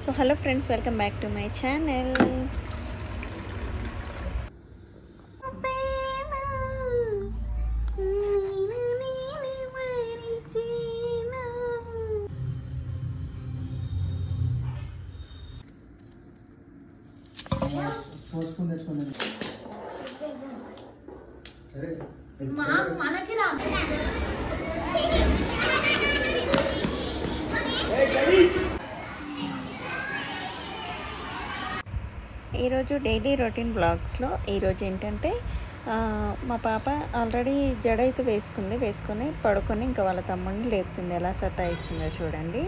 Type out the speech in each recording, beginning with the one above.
So hello friends, welcome back to my channel. ఈరోజు daily routine బ్లాగ్స్లో ఈరోజు ఏంటంటే మా పాప ఆల్రెడీ జడ అయితే వేసుకొని పడుకొని ఇంకా వాళ్ళ తమ్ముడిని లేపుతుంది. ఎలా సతాయిస్తుందో చూడండి.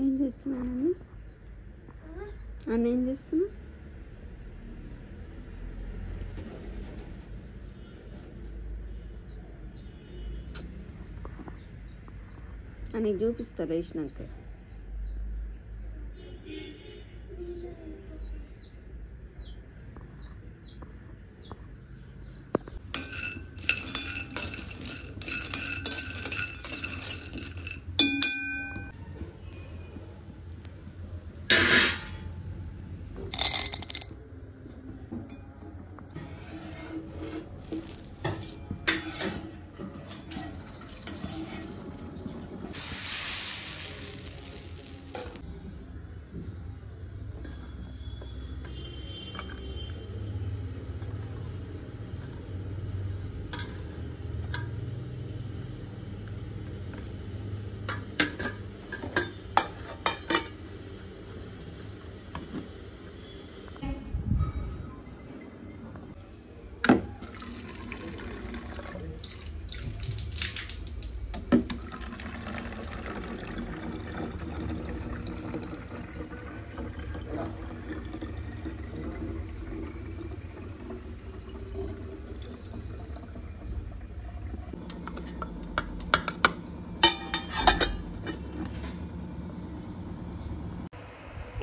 ఏం చేస్తున్నాను అన్న? ఏం చేస్తున్నా? అని చూపిస్తా లేచినాక.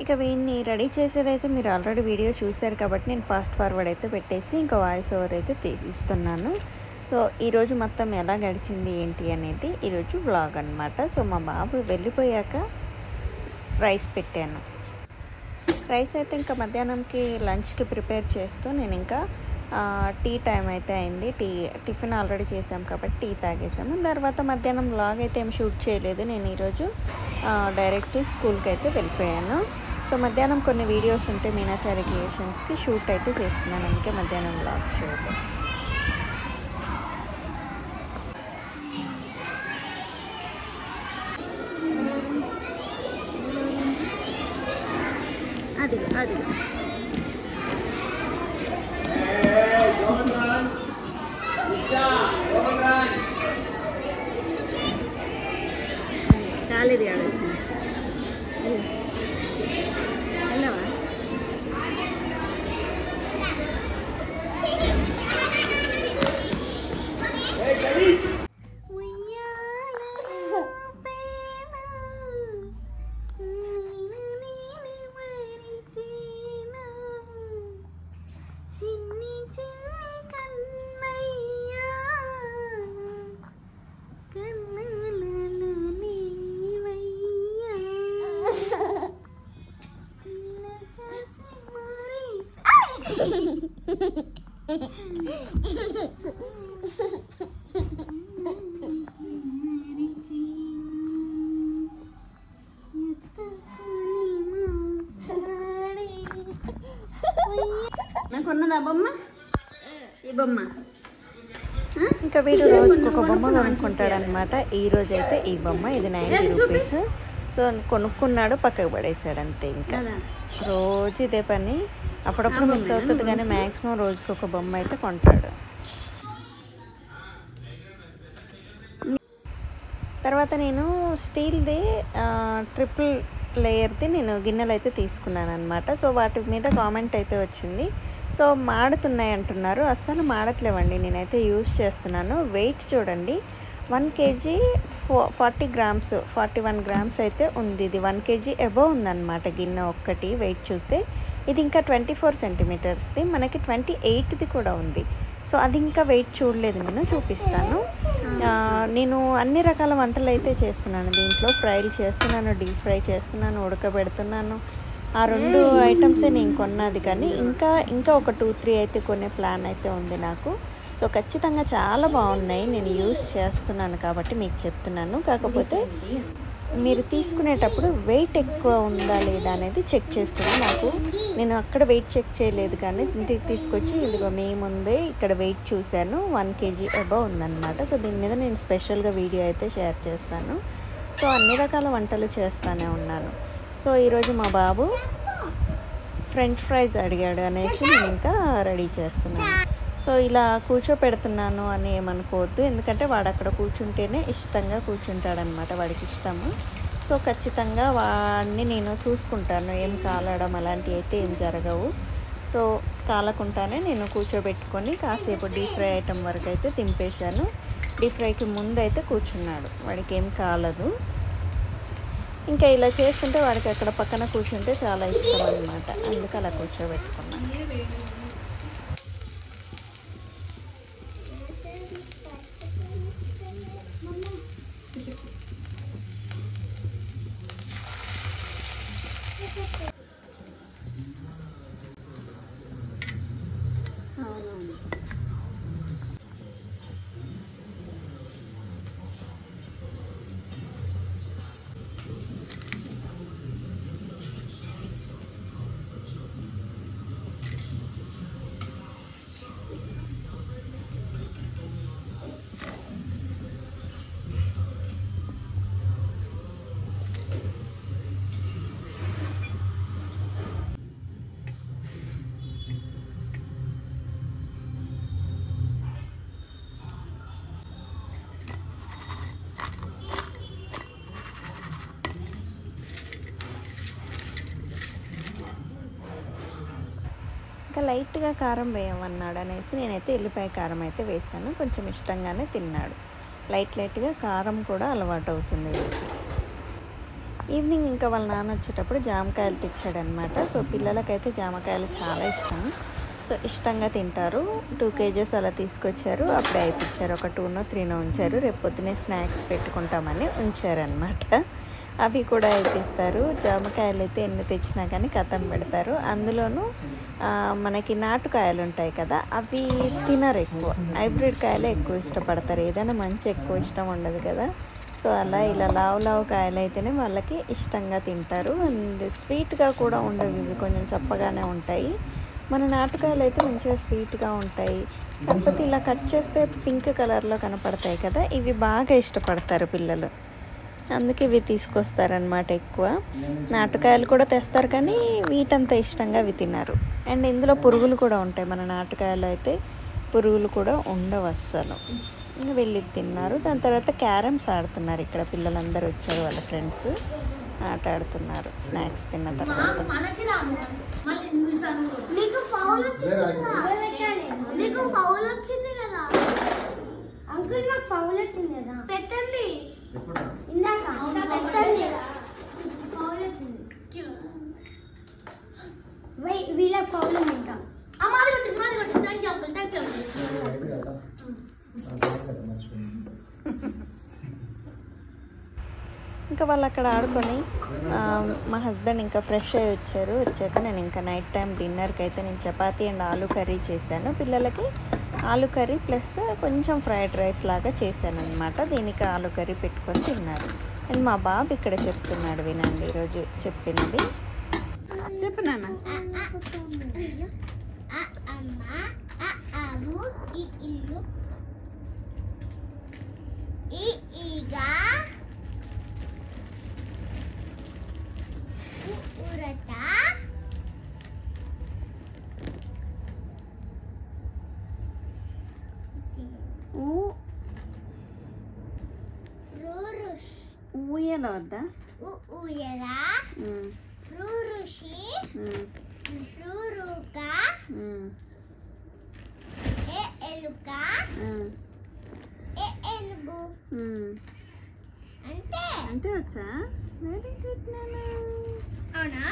ఇక వీడిని రెడీ చేసేదైతే మీరు ఆల్రెడీ వీడియో చూశారు కాబట్టి నేను ఫాస్ట్ ఫార్వర్డ్ అయితే పెట్టేసి ఇంకా వాయిస్ ఓవర్ అయితే తీసిస్తున్నాను. సో ఈరోజు మొత్తం ఎలా గడిచింది ఏంటి అనేది ఈరోజు వ్లాగ్ అనమాట. సో మా బాబు వెళ్ళిపోయాక రైస్ పెట్టాను. రైస్ అయితే ఇంకా మధ్యాహ్నంకి లంచ్కి ప్రిపేర్ చేస్తూ నేను ఇంకా టీ టైం అయితే అయింది. టిఫిన్ ఆల్రెడీ చేసాం కాబట్టి టీ తాగేసాము. తర్వాత మధ్యాహ్నం వ్లాగ్ అయితే ఏం షూట్ చేయలేదు. నేను ఈరోజు డైరెక్ట్ స్కూల్కి అయితే వెళ్ళిపోయాను. సో మధ్యాహ్నం కొన్ని వీడియోస్ ఉంటే మీనాచారి క్రియేషన్స్కి షూట్ అయితే చేసుకున్నాను. అందుకే మధ్యాహ్నం వ్లాగ్ చేయలేదు. అది కాలేదు నాకున్నదా బొమ్మ? ఈ బొమ్మ ఇంకా వీడు రోజుకి ఒక బొమ్మ కొనుక్కుంటాడనమాట. ఈరోజు అయితే ఈ బొమ్మ, ఇది 90 రూపీస్. సో కొనుక్కున్నాడు, పక్కకు పడేసాడు అంతే. ఇంకా రోజు ఇదే పని. అప్పుడప్పుడు మిస్ అవుతుంది కానీ మ్యాక్సిమం రోజుకి ఒక బొమ్మ అయితే కొంటాడు. తర్వాత నేను స్టీల్ది ట్రిపుల్ లేయర్ది నేను గిన్నెలు అయితే తీసుకున్నాను అనమాట. సో వాటి మీద కామెంట్ అయితే వచ్చింది. సో మాడుతున్నాయి అంటున్నారు. అస్సలు మాడట్లేవండి, నేనైతే యూజ్ చేస్తున్నాను. వెయిట్ చూడండి, 1 kg 40 గ్రామ్స్ 41 గ్రామ్స్ అయితే ఉంది. ఇది 1 kg అబోవ్ ఉందన్నమాట. గిన్నె ఒక్కటి వెయిట్ చూస్తే ఇది ఇంకా 24 సెంటీమీటర్స్ది, మనకి 28ది కూడా ఉంది. సో అది ఇంకా వెయిట్ చూడలేదు, నేను చూపిస్తాను. నేను అన్ని రకాల వంటలు అయితే చేస్తున్నాను దీంట్లో. ఫ్రైలు చేస్తున్నాను, డీప్ ఫ్రై చేస్తున్నాను, ఉడకబెడుతున్నాను. ఆ 2 ఐటమ్సే నేను కొన్నది, కానీ ఇంకా ఒక 2-3 అయితే కొనే ప్లాన్ అయితే ఉంది నాకు. సో ఖచ్చితంగా చాలా బాగున్నాయి, నేను యూస్ చేస్తున్నాను కాబట్టి మీకు చెప్తున్నాను. కాకపోతే మీరు తీసుకునేటప్పుడు వెయిట్ ఎక్కువ ఉందా లేదా అనేది చెక్ చేసుకోండి. నేను అక్కడ వెయిట్ చెక్ చేయలేదు, కానీ ఇంటికి తీసుకొచ్చి ఇదిగో మీ ముందే ఇక్కడ వెయిట్ చూశాను. 1 kg అబౌవ్ ఉందన్నమాట. సో దీని మీద నేను స్పెషల్గా వీడియో అయితే షేర్ చేస్తాను. సో అన్ని రకాల వంటలు చేస్తూనే ఉన్నాను. సో ఈరోజు మా బాబు ఫ్రెంచ్ ఫ్రైస్ అడిగాడు అనేసి నేను ఇంకా రెడీ చేస్తున్నాను. సో ఇలా కూర్చోపెడుతున్నాను అని ఏమనుకోవద్దు, ఎందుకంటే వాడు అక్కడ కూర్చుంటేనే ఇష్టంగా కూర్చుంటాడనమాట, వాడికి ఇష్టము. సో ఖచ్చితంగా వాడిని నేను చూసుకుంటాను, ఏం కాలడం అలాంటివి అయితే ఏం జరగవు. సో కాలకుండానే నేను కూర్చోబెట్టుకొని కాసేపు డీప్ ఫ్రై ఐటమ్ వరకు అయితే తింపేశాను. డీప్ ఫ్రైకి ముందు అయితే కూర్చున్నాడు, వాడికి ఏం కాలదు. ఇంకా ఇలా చేస్తుంటే వాడికి అక్కడ పక్కన కూర్చుంటే చాలా ఇష్టం అనమాట, అందుకు అలా కూర్చోబెట్టుకున్నాను. ఇంకా లైట్గా కారం వేయమన్నాడు అనేసి నేనైతే ఎల్లిపాయ కారం అయితే వేసాను. కొంచెం ఇష్టంగానే తిన్నాడు. లైట్గా కారం కూడా అలవాటు అవుతుంది వీడికి. ఈవినింగ్ ఇంకా వాళ్ళ నాన్న వచ్చేటప్పుడు జామకాయలు తెచ్చాడనమాట. సో పిల్లలకైతే జామకాయలు చాలా ఇష్టం, సో ఇష్టంగా తింటారు. 2 kgs అలా తీసుకొచ్చారు, అప్పుడే అయిపించారు. ఒక 2-3 ఉంచారు, రేపు పొద్దునే స్నాక్స్ పెట్టుకుంటామని ఉంచారనమాట. అవి కూడా అయిపిస్తారు. జామకాయలు అయితే ఎన్ని తెచ్చినా కానీ కథం పెడతారు. అందులోనూ మనకి నాటుకాయలు ఉంటాయి కదా, అవి తినరు ఎక్కువ. హైబ్రిడ్ కాయలే ఎక్కువ ఇష్టపడతారు, ఏదైనా మంచి ఎక్కువ ఇష్టం ఉండదు కదా. సో అలా ఇలా లావు కాయలు అయితేనే వాళ్ళకి ఇష్టంగా తింటారు. అండ్ స్వీట్గా కూడా ఉండవు, ఇవి కొంచెం చప్పగానే ఉంటాయి. మన నాటుకాయలు అయితే మంచిగా స్వీట్గా ఉంటాయి, కాకపోతే ఇలా కట్ చేస్తే పింక్ కలర్లో కనపడతాయి కదా, ఇవి బాగా ఇష్టపడతారు పిల్లలు, అందుకే ఇవి తీసుకొస్తారనమాట ఎక్కువ. నాటుకాయలు కూడా తెస్తారు, కానీ వీటంత ఇష్టంగా అవి తిన్నారు. అండ్ ఇందులో పురుగులు కూడా ఉంటాయి, మన నాటుకాయలు అయితే పురుగులు కూడా ఉండవు అస్సలు. వెళ్ళి తిన్నారు. దాని తర్వాత క్యారమ్స్ ఆడుతున్నారు. ఇక్కడ పిల్లలందరూ వచ్చారు, వాళ్ళ ఫ్రెండ్స్ ఆట ఆడుతున్నారు స్నాక్స్ తిన్న తర్వాత. ఇంకా వాళ్ళు అక్కడ ఆడుకొని మా హస్బెండ్ ఇంకా ఫ్రెష్ అయ్యి వచ్చారు. వచ్చాక నేను ఇంకా నైట్ టైం డిన్నర్కి అయితే నేను చపాతీ అండ్ ఆలూ కర్రీ చేశాను. పిల్లలకి ఆలూ కర్రీ ప్లస్ కొంచెం ఫ్రైడ్ రైస్ లాగా చేశాను అనమాట. దీనికి ఆలూ కర్రీ పెట్టుకొని తిన్నారు. అండ్ మా బాబు ఇక్కడ చెప్తున్నాడు, వినండి ఈరోజు చెప్పినది. చెప్పు నాన్న. ఊయల వద్దా? ఊయలా, రుషి, రుక, ఎలుక, ఏనుగు, అంతే వచ్చా? వెరీ గుడ్ నాన్న. అవునా?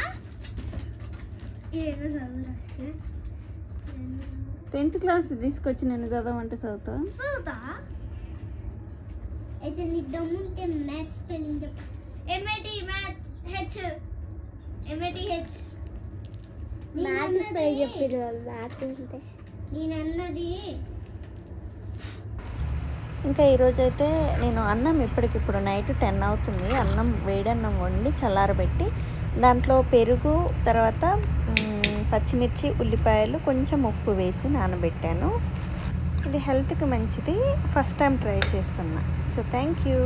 10th క్లాస్ తీసుకొచ్చి నేను చదవమంటే చదువుతా. అయితే నీకు దమ్ముంటే మ్యాథ్స్ స్పెల్లింగ్ చెప్పు. MATH మ్యాథ్స్ స్పెల్లింగ్ చెప్పిరు వాళ్ళు. మ్యాథ్స్ అంటే నేనన్నది. ఇంకా ఈరోజు అయితే నేను అన్నం ఇప్పటికిప్పుడు నైట్ 10 అవుతుంది. అన్నం వేడన్నం వండి చల్లారబెట్టి దాంట్లో పెరుగు, తర్వాత పచ్చిమిర్చి, ఉల్లిపాయలు, కొంచెం ఉప్పు వేసి నానబెట్టాను. ఇది హెల్త్కి మంచిది. ఫస్ట్ టైం ట్రై చేస్తున్నా. So thank you.